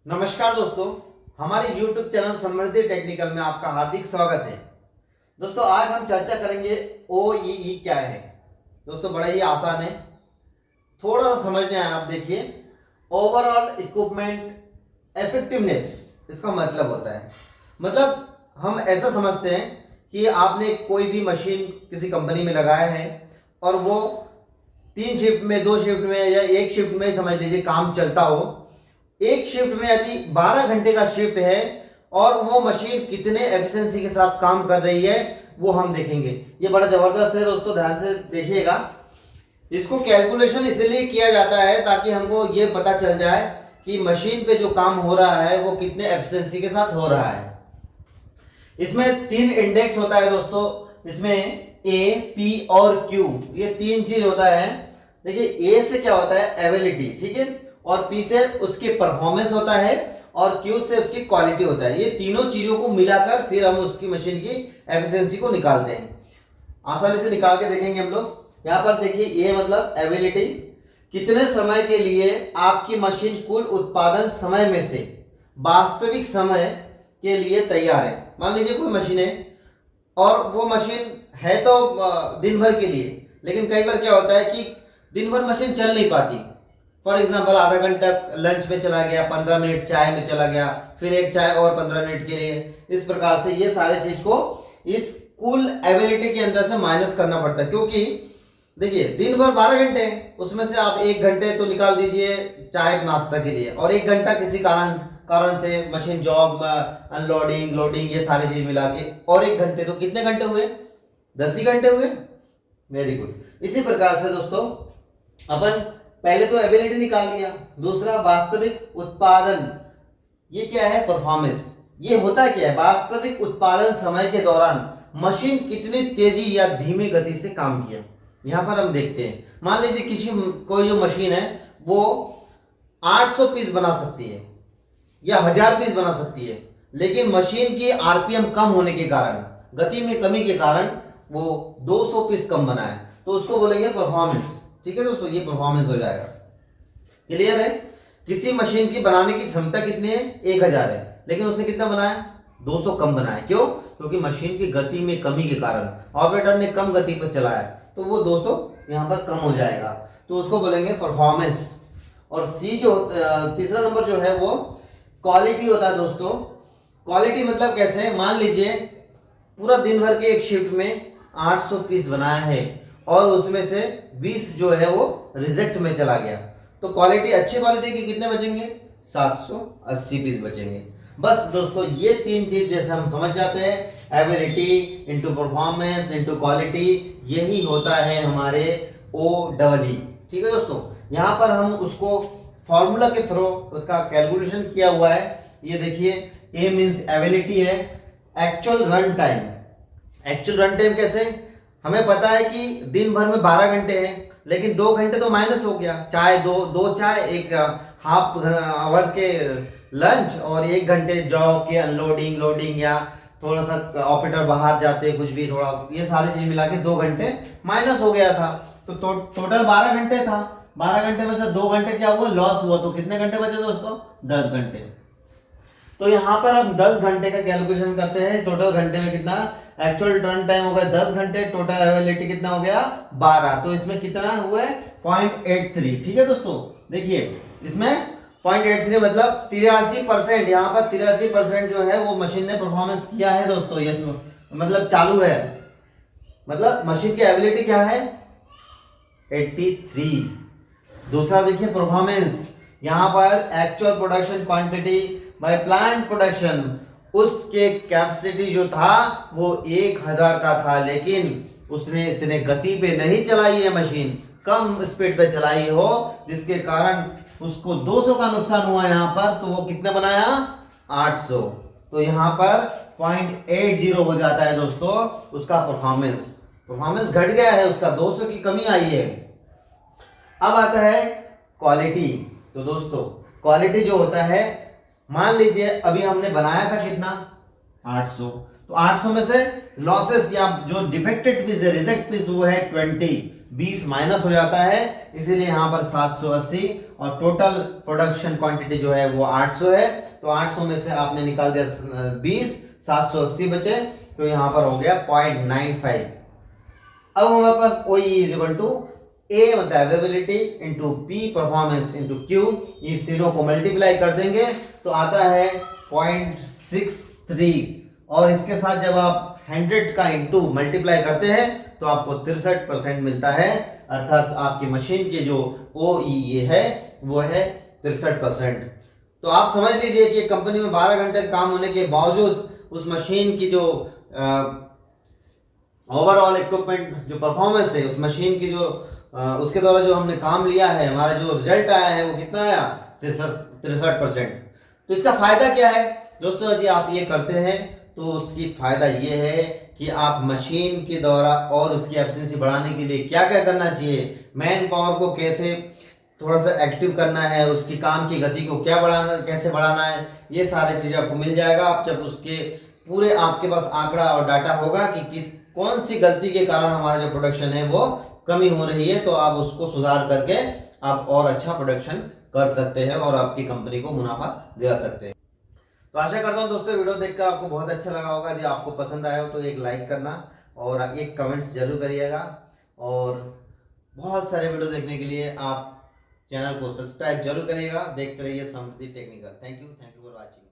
नमस्कार दोस्तों, हमारे YouTube चैनल समृद्धि टेक्निकल में आपका हार्दिक स्वागत है। दोस्तों आज हम चर्चा करेंगे OEE क्या है। दोस्तों बड़ा ही आसान है, थोड़ा सा समझने आए। आप देखिए, ओवरऑल इक्विपमेंट इफेक्टिवनेस इसका मतलब होता है, मतलब हम ऐसा समझते हैं कि आपने कोई भी मशीन किसी कंपनी में लगाया है और वो 3 शिफ्ट में, 2 शिफ्ट में या 1 शिफ्ट में समझ लीजिए काम चलता हो। एक शिफ्ट में यदि 12 घंटे का शिफ्ट है और वो मशीन कितने एफिशिएंसी के साथ काम कर रही है वो हम देखेंगे। ये बड़ा जबरदस्त है दोस्तों, ध्यान से देखिएगा। इसको कैलकुलेशन इसलिए किया जाता है ताकि हमको ये पता चल जाए कि मशीन पे जो काम हो रहा है वो कितने एफिशिएंसी के साथ हो रहा है। इसमें 3 इंडेक्स होता है दोस्तों, इसमें ए, पी और क्यू, ये 3 चीज होता है। देखिए, ए से क्या होता है एबिलिटी, ठीक है, और पी से उसकी परफॉर्मेंस होता है और क्यू से उसकी क्वालिटी होता है। ये तीनों चीजों को मिलाकर फिर हम उसकी मशीन की एफिशिएंसी को निकालते हैं। आसानी से निकाल के देखेंगे हम लोग। यहाँ पर देखिए, ये मतलब एबिलिटी, कितने समय के लिए आपकी मशीन कुल उत्पादन समय में से वास्तविक समय के लिए तैयार है। मान लीजिए कोई मशीन है और वो मशीन है तो दिन भर के लिए, लेकिन कई बार क्या होता है कि दिन भर मशीन चल नहीं पाती। फॉर एग्जाम्पल आधा घंटा लंच में चला गया, 15 मिनट चाय में चला गया, फिर एक चाय और 15 मिनट के लिए। इस प्रकार से ये सारे चीज को इस कुल एबिलिटी के अंदर से माइनस करना पड़ता है, क्योंकि देखिए दिन भर 12 घंटे हैं, उसमें से आप 1 घंटे तो निकाल दीजिए चाय नाश्ता के लिए और 1 घंटा किसी कारण से मशीन जॉब, अनलोडिंग, लोडिंग, ये सारी चीज मिला के, और 1 घंटे तो कितने घंटे हुए? 10 ही घंटे हुए। Very good. इसी प्रकार से दोस्तों अपन पहले तो एबिलिटी निकाल लिया, दूसरा वास्तविक उत्पादन, ये क्या है? परफॉर्मेंस। ये होता क्या है? वास्तविक उत्पादन समय के दौरान मशीन कितनी तेजी या धीमी गति से काम किया। यहां पर हम देखते हैं, मान लीजिए कोई जो मशीन है वो 800 पीस बना सकती है या 1000 पीस बना सकती है, लेकिन मशीन की आरपीएम कम होने के कारण, गति में कमी के कारण वो 200 पीस कम बनाए, तो उसको बोलेंगे परफॉर्मेंस। ठीक है दोस्तों, ये परफॉर्मेंस हो जाएगा। क्लियर है? किसी मशीन की बनाने की क्षमता कितनी है? 1000 है, लेकिन उसने कितना बनाया? 200 कम बनाया। क्यों? क्योंकि मशीन की गति में कमी के कारण ऑपरेटर ने कम गति पर चलाया, तो वो 200 यहां पर कम हो जाएगा, तो उसको बोलेंगे परफॉर्मेंस। और सी जो तीसरा नंबर जो है वो क्वालिटी होता है दोस्तों। क्वालिटी मतलब कैसे है? मान लीजिए पूरा दिन भर के एक शिफ्ट में 800 पीस बनाया है और उसमें से 20 जो है वो रिजेक्ट में चला गया, तो क्वालिटी, अच्छी क्वालिटी की कितने बचेंगे? 780 पीस बचेंगे। बस दोस्तों ये 3 चीज जैसे हम समझ जाते हैं, ability into performance into quality, यही होता है हमारे OEE। ठीक है दोस्तों, यहाँ पर हम उसको फॉर्मूला के थ्रू उसका कैलकुलेशन किया हुआ है। ये देखिए, ए मीन्स एबिलिटी है, actual run time. Actual run time कैसे? हमें पता है कि दिन भर में 12 घंटे हैं, लेकिन 2 घंटे तो माइनस हो गया। चाय, दो चाय, 1 हाफ आवर के लंच और 1 घंटे जॉब के अनलोडिंग, लोडिंग, या थोड़ा सा ऑपरेटर बाहर जाते, कुछ भी थोड़ा, ये सारी चीज मिला के 2 घंटे माइनस हो गया था। तो टोटल 12 घंटे था। 12 घंटे में से 2 घंटे क्या हुआ? लॉस हुआ। तो कितने घंटे बचे दोस्तों? 10 घंटे। तो यहाँ पर हम 10 घंटे का कैलकुलेशन करते हैं। टोटल घंटे में कितना? एक्चुअल रन टाइम हो गया 10 घंटे, टोटल अवेलेबिलिटी कितना हो गया? 12। तो इसमें कितना हुआ है? 0.83। ठीक है दोस्तों, देखिए इसमें 0.83 मतलब 83%। यहाँ पर 83% जो है वो मशीन ने परफॉर्मेंस किया है दोस्तों। ये मतलब चालू है, मतलब मशीन की एबिलिटी क्या है? 83। दूसरा देखिए परफॉर्मेंस, यहाँ पर actual production quantity by plant production, उसके कैपेसिटी जो था वो 1000 का था, लेकिन उसने इतने गति पे नहीं चलाई है मशीन, कम स्पीड पे चलाई हो, जिसके कारण उसको 200 का नुकसान हुआ यहाँ पर। तो वो कितना बनाया? 800। तो यहाँ पर 0.80 हो जाता है दोस्तों उसका परफॉर्मेंस घट गया है, उसका 200 की कमी आई है। अब आता है क्वालिटी। तो दोस्तों क्वालिटी जो होता है, मान लीजिए अभी हमने बनाया था कितना? 800। तो 800 में से लॉसेस या जो डिफेक्टेड पीस है, रिजेक्ट पीस, वो है 20। 20 माइनस हो जाता है, इसीलिए यहाँ पर 780 और टोटल प्रोडक्शन क्वांटिटी जो है वो 800 है। तो 800 में से आपने निकाल दिया 20, 780 बचे, तो यहाँ पर हो गया 0.95। अब हमारे पास OE is equal to A मतलब availability into P performance into Q, ये तीनों को मल्टीप्लाई कर देंगे तो आता है 0.63, और इसके साथ जब आप 100 का इंटू मल्टीप्लाई करते हैं तो आपको 63% मिलता है, अर्थात आपकी मशीन की जो OEE है वो है 63%। तो आप समझ लीजिए कि कंपनी में 12 घंटे काम होने के बावजूद उस मशीन की जो ओवरऑल इक्विपमेंट जो परफॉर्मेंस है उस मशीन की जो उसके द्वारा जो हमने काम लिया है, हमारा जो रिजल्ट आया है वो कितना आया, 63%। तो इसका फायदा क्या है दोस्तों, यदि आप ये करते हैं तो उसकी फायदा ये है कि आप मशीन के द्वारा और उसकी एफिशिएंसी बढ़ाने के लिए क्या क्या करना चाहिए, मैन पावर को कैसे थोड़ा सा एक्टिव करना है, उसकी काम की गति को क्या बढ़ाना, कैसे बढ़ाना है, ये सारी चीज़ें आपको मिल जाएगा। आप जब उसके पूरे आपके पास आंकड़ा और डाटा होगा कि कौन सी गलती के कारण हमारा जो प्रोडक्शन है वो कमी हो रही है, तो आप उसको सुधार करके आप और अच्छा प्रोडक्शन कर सकते हैं और आपकी कंपनी को मुनाफा दिला सकते हैं। तो आशा करता हूँ दोस्तों वीडियो देखकर आपको बहुत अच्छा लगा होगा। यदि आपको पसंद आया हो तो एक लाइक करना और एक कमेंट्स जरूर करिएगा, और बहुत सारे वीडियो देखने के लिए आप चैनल को सब्सक्राइब जरूर करिएगा। देखते रहिए Samriddhi technical. Thank you for watching.